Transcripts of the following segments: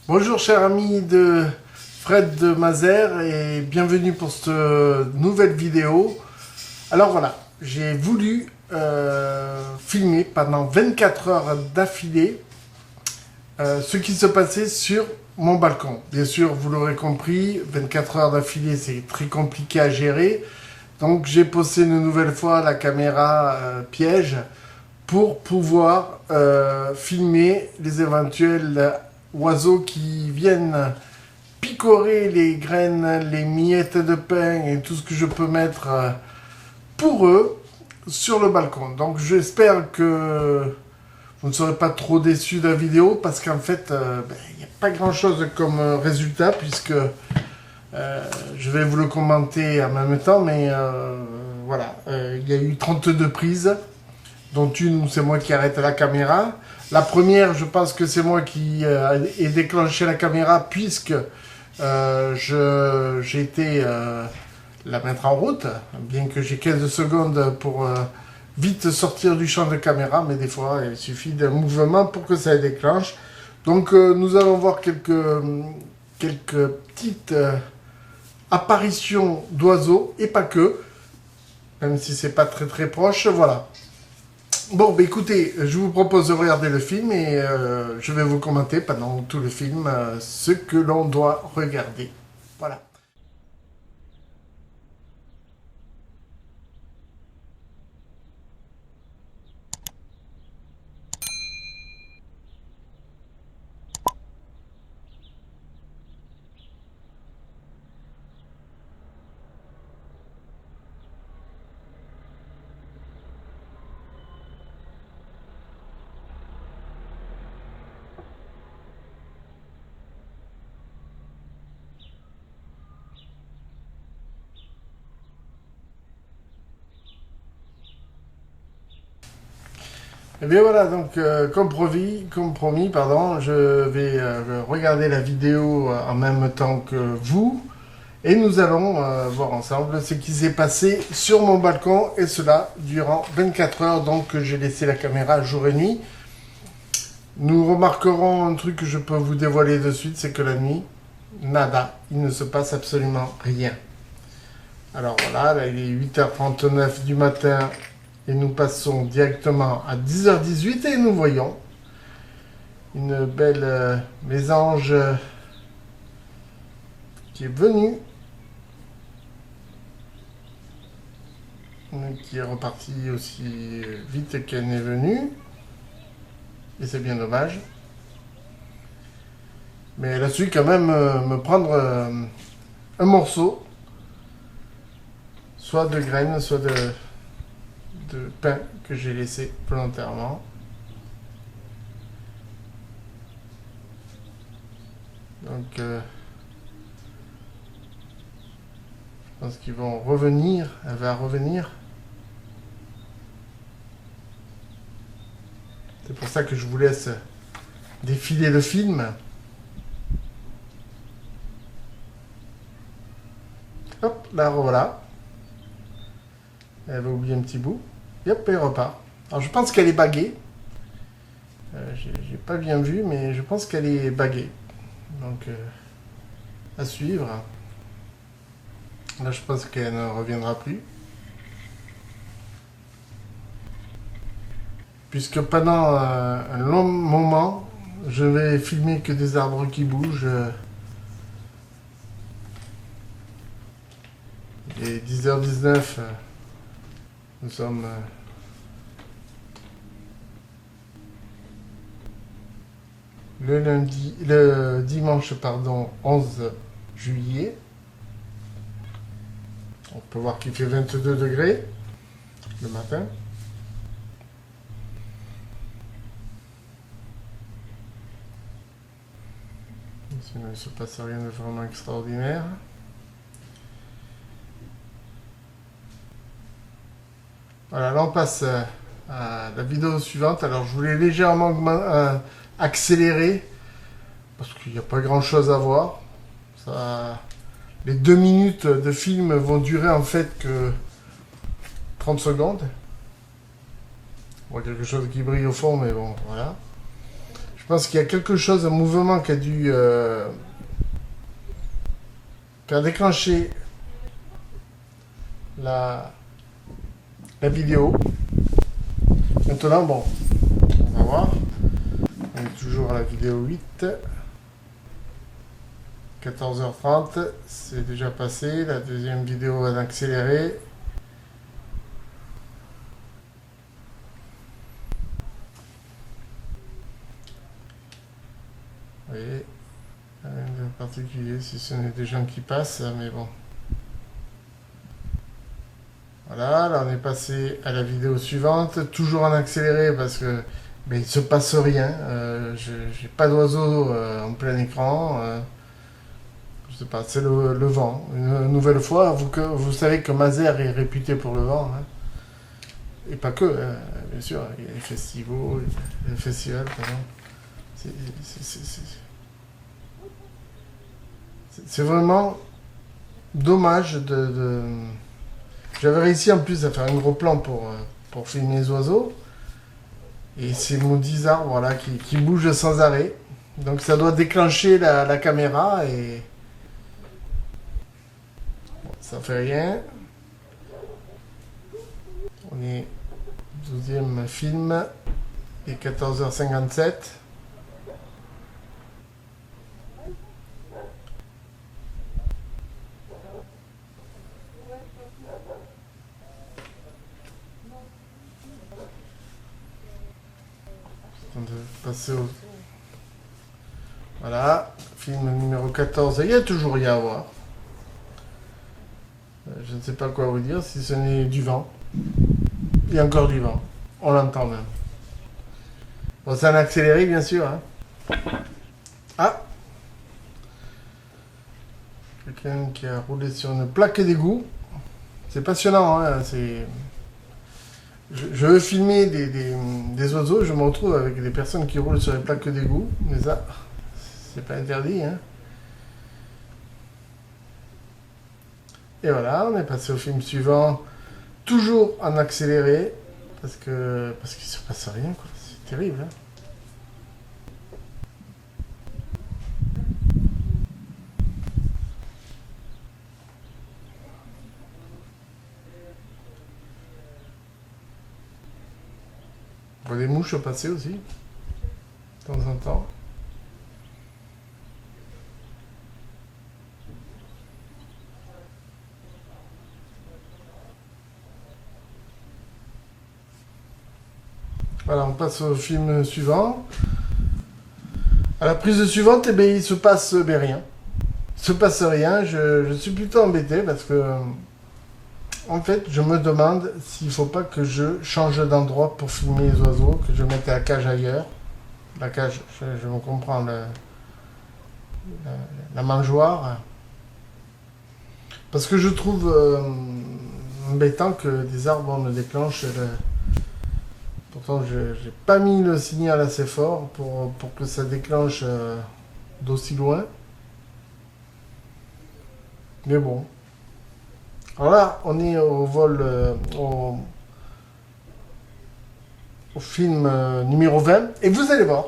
Bonjour chers amis de Fred de Mazères et bienvenue pour cette nouvelle vidéo. Alors voilà, j'ai voulu filmer pendant 24 heures d'affilée ce qui se passait sur mon balcon. Bien sûr, vous l'aurez compris, 24 heures d'affilée c'est très compliqué à gérer. Donc j'ai posé une nouvelle fois la caméra piège pour pouvoir filmer les éventuels oiseaux qui viennent picorer les graines, les miettes de pain et tout ce que je peux mettre pour eux sur le balcon. Donc j'espère que vous ne serez pas trop déçus de la vidéo parce qu'en fait il n'y a pas grand chose comme résultat puisque je vais vous le commenter en même temps, mais voilà, il y a eu 32 prises, dont une où c'est moi qui arrête la caméra. La première, je pense que c'est moi qui ai déclenché la caméra puisque j'ai été la mettre en route, bien que j'ai 15 secondes pour vite sortir du champ de caméra, mais des fois il suffit d'un mouvement pour que ça déclenche. Donc nous allons voir quelques petites apparitions d'oiseaux, et pas que, même si c'est pas très proche, voilà. Bon, bah écoutez, je vous propose de regarder le film et je vais vous commenter pendant tout le film ce que l'on doit regarder. Voilà. Et bien voilà, donc compromis, pardon, je vais regarder la vidéo en même temps que vous. Et nous allons voir ensemble ce qui s'est passé sur mon balcon, et cela durant 24 heures, donc j'ai laissé la caméra jour et nuit. Nous remarquerons un truc que je peux vous dévoiler de suite, c'est que la nuit, nada, il ne se passe absolument rien. Alors voilà, là il est 8h39 du matin, et nous passons directement à 10h18, et nous voyons une belle mésange qui est venue, qui est repartie aussi vite qu'elle n'est venue, et c'est bien dommage. Mais elle a su quand même me prendre un morceau, soit de graines, soit de pain que j'ai laissé volontairement. Donc je pense qu'ils vont revenir, elle va revenir. C'est pour ça que je vous laisse défiler le film. Hop, la voilà. Elle va oublier un petit bout. Et hop, elle repart. Alors je pense qu'elle est baguée. J'ai pas bien vu, mais je pense qu'elle est baguée. Donc à suivre. Là je pense qu'elle ne reviendra plus. Puisque pendant un long moment, je vais filmer que des arbres qui bougent. Il est 10h19. Nous sommes le dimanche, pardon, 11 juillet. On peut voir qu'il fait 22 degrés le matin. Sinon, il ne se passe rien de vraiment extraordinaire. Voilà, là on passe à la vidéo suivante. Alors je voulais légèrement accélérer parce qu'il n'y a pas grand chose à voir. Les 2 minutes de film vont durer en fait que 30 secondes. On voit quelque chose qui brille au fond, mais bon, voilà. Je pense qu'il y a quelque chose, un mouvement qui a dû faire déclencher la vidéo. Maintenant, bon, on va voir. On est toujours à la vidéo 8. 14h30, c'est déjà passé. La deuxième vidéo en accéléré. Vous voyez, rien de particulier si ce n'est des gens qui passent, mais bon. Voilà, là on est passé à la vidéo suivante, toujours en accéléré parce que il ne se passe rien. J'ai pas d'oiseaux en plein écran. Je sais pas, c'est le vent. Une nouvelle fois, vous savez que Mazères est réputé pour le vent. Hein. Et pas que, hein, bien sûr, il y a les festivals, pardon. C'est vraiment dommage de... J'avais réussi en plus à faire un gros plan pour filmer les oiseaux. Et ces maudits arbres voilà, qui bougent sans arrêt. Donc ça doit déclencher la caméra et... Bon, ça fait rien. On est 12e film. Il est 14h57. De passer au... Voilà, film numéro 14. Il y a toujours rien à voir. Je ne sais pas quoi vous dire, si ce n'est du vent. Il y a encore du vent. On l'entend même. Bon, c'est un accéléré, bien sûr. Hein. Ah, quelqu'un qui a roulé sur une plaque d'égout. C'est passionnant, hein. Je veux filmer des oiseaux, je me retrouve avec des personnes qui roulent sur les plaques d'égout, mais ça, c'est pas interdit. Hein. Et voilà, on est passé au film suivant, toujours en accéléré, parce qu'il se passe rien, quoi. C'est terrible. Hein. On voit des mouches passer aussi, de temps en temps. Voilà, on passe au film suivant. À la prise suivante, eh bien, il se passe rien. Il se passe rien, je suis plutôt embêté parce que... En fait, je me demande s'il ne faut pas que je change d'endroit pour filmer les oiseaux, que je mette la cage ailleurs. La cage, je me comprends, la mangeoire. Parce que je trouve embêtant que des arbres me déclenchent. Pourtant, je n'ai pas mis le signal assez fort pour que ça déclenche d'aussi loin. Mais bon. Alors là, on est au vol, au film numéro 20. Et vous allez voir,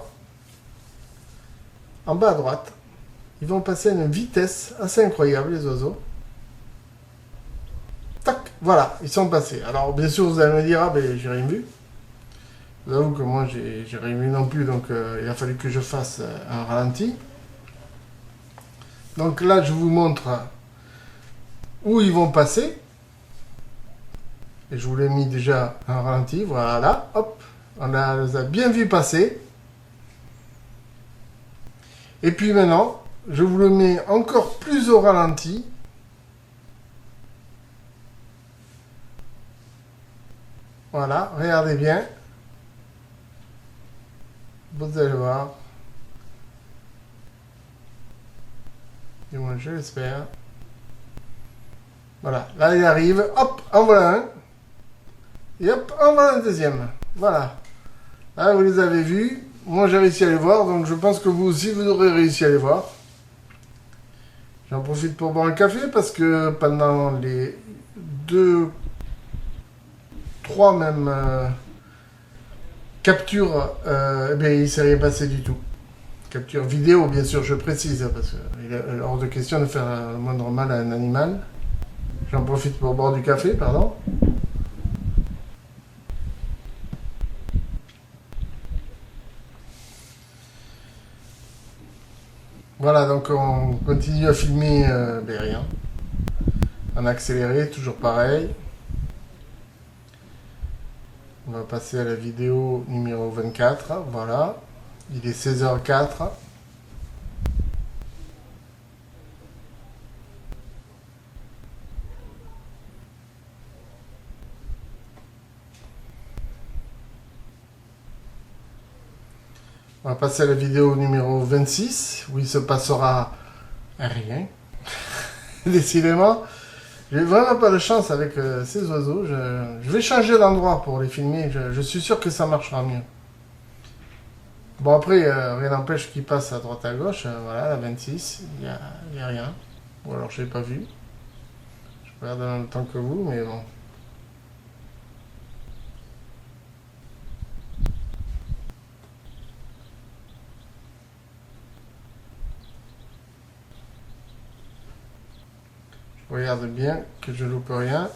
en bas à droite, ils vont passer à une vitesse assez incroyable, les oiseaux. Tac, voilà, ils sont passés. Alors, bien sûr, vous allez me dire, ah ben, j'ai rien vu. Je vous avoue que moi, j'ai rien vu non plus, donc il a fallu que je fasse un ralenti. Donc là, je vous montre où ils vont passer. Et je vous l'ai mis déjà en ralenti. Voilà, hop, on les a bien vus passer. Et puis maintenant, je vous le mets encore plus au ralenti. Voilà, regardez bien. Vous allez voir. Du moins, je l'espère. Voilà, là il arrive, hop, en voilà un. Et hop, en voilà un deuxième. Voilà. Là, vous les avez vus. Moi, j'ai réussi à les voir, donc je pense que vous aussi, vous aurez réussi à les voir. J'en profite pour boire un café, parce que pendant les 2, 3 même capture, eh bien, il ne s'est rien passé du tout. Capture vidéo, bien sûr, je précise, parce qu'il est hors de question de faire le moindre mal à un animal. J'en profite pour boire du café, pardon. Voilà, donc on continue à filmer ben rien. En accéléré, toujours pareil. On va passer à la vidéo numéro 24, voilà. Il est 16h04. On va passer à la vidéo numéro 26, où il se passera rien. Décidément, j'ai vraiment pas de chance avec ces oiseaux. Je vais changer d'endroit pour les filmer. Je suis sûr que ça marchera mieux. Bon, après, rien n'empêche qu'ils passent à droite à gauche. Voilà, la 26, il y a rien. Ou alors je l'ai pas vu. Je regarde en même temps que vous, mais bon. Je regarde bien que je loupe rien.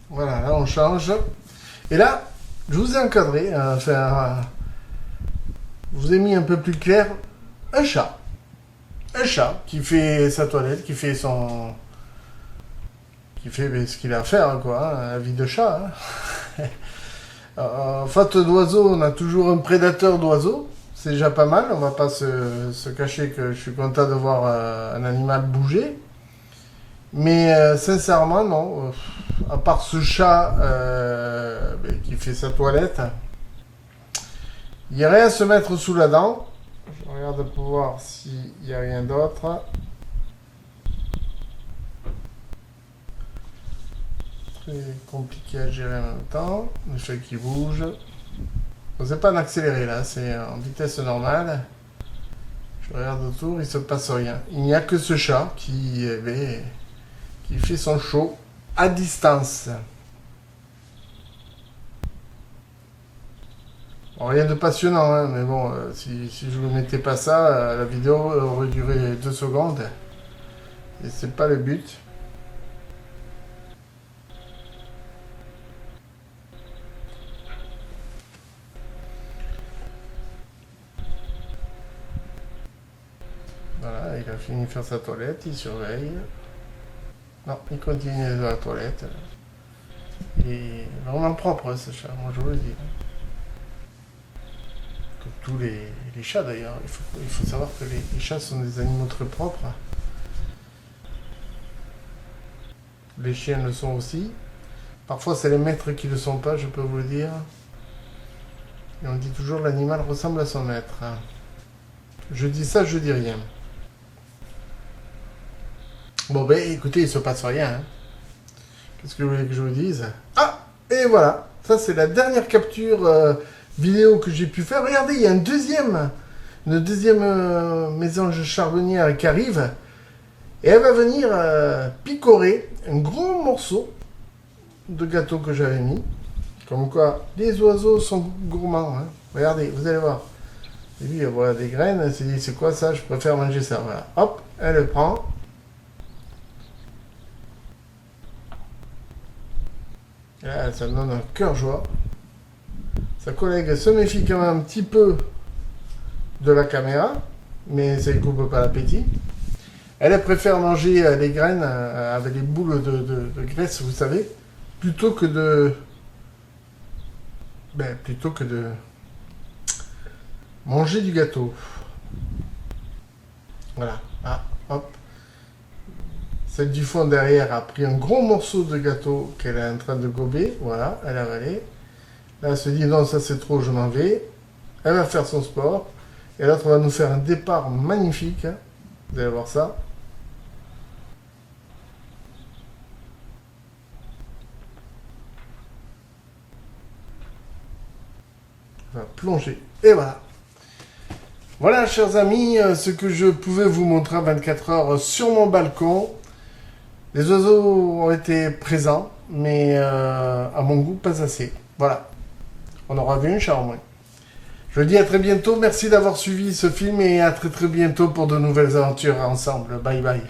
Voilà, là on change. Et là, je vous ai encadré, enfin, je vous ai mis un peu plus clair, un chat. Un chat qui fait sa toilette, qui fait ce qu'il a à faire, quoi, hein, la vie de chat. Hein. En faute d'oiseaux, on a toujours un prédateur d'oiseaux. C'est déjà pas mal, on va pas se cacher que je suis content de voir un animal bouger. Mais sincèrement, non. À part ce chat qui fait sa toilette, il n'y a rien à se mettre sous la dent. Je regarde pour voir s'il n'y a rien d'autre. Très compliqué à gérer en même temps. Le chat qui bouge. C'est pas en accéléré là, c'est en vitesse normale. Je regarde autour, il se passe rien. Il n'y a que ce chat qui fait son show à distance. Bon, rien de passionnant, hein, mais bon, si je ne vous mettais pas ça, la vidéo aurait duré 2 secondes. Et c'est pas le but. Voilà, il a fini de faire sa toilette, il surveille. Non, il continue dans la toilette. Il est vraiment propre, ce chat, moi je vous le dis. Comme tous les chats d'ailleurs. Il faut savoir que les chats sont des animaux très propres. Les chiens le sont aussi. Parfois, c'est les maîtres qui ne le sont pas, je peux vous le dire. Et on dit toujours l'animal ressemble à son maître. Je dis ça, je dis rien. Bon, ben écoutez, il se passe rien. Hein. Qu'est-ce que vous voulez que je vous dise? Ah, et voilà. Ça, c'est la dernière capture vidéo que j'ai pu faire. Regardez, il y a une deuxième mésange charbonnière qui arrive. Et elle va venir picorer un gros morceau de gâteau que j'avais mis. Comme quoi, les oiseaux sont gourmands. Hein. Regardez, vous allez voir. Et lui, elle voit des graines, elle s'est dit, c'est quoi ça? Je préfère manger ça. Voilà. Hop, elle le prend. Et là, ça me donne un cœur joie. Sa collègue se méfie quand même un petit peu de la caméra, mais ça ne coupe pas l'appétit. Elle préfère manger les graines avec les boules de graisse, vous savez, plutôt que de manger du gâteau. Voilà. Ah, hop. Celle du fond derrière a pris un gros morceau de gâteau qu'elle est en train de gober. Voilà, elle a avalé. Là, elle se dit non, ça c'est trop, je m'en vais. Elle va faire son sport. Et l'autre va nous faire un départ magnifique. Vous allez voir ça. Elle va plonger. Et voilà. Voilà, chers amis, ce que je pouvais vous montrer à 24 heures sur mon balcon. Les oiseaux ont été présents, mais à mon goût, pas assez. Voilà, on aura vu une chat au moins. Je vous dis à très bientôt, merci d'avoir suivi ce film et à très très bientôt pour de nouvelles aventures ensemble. Bye bye.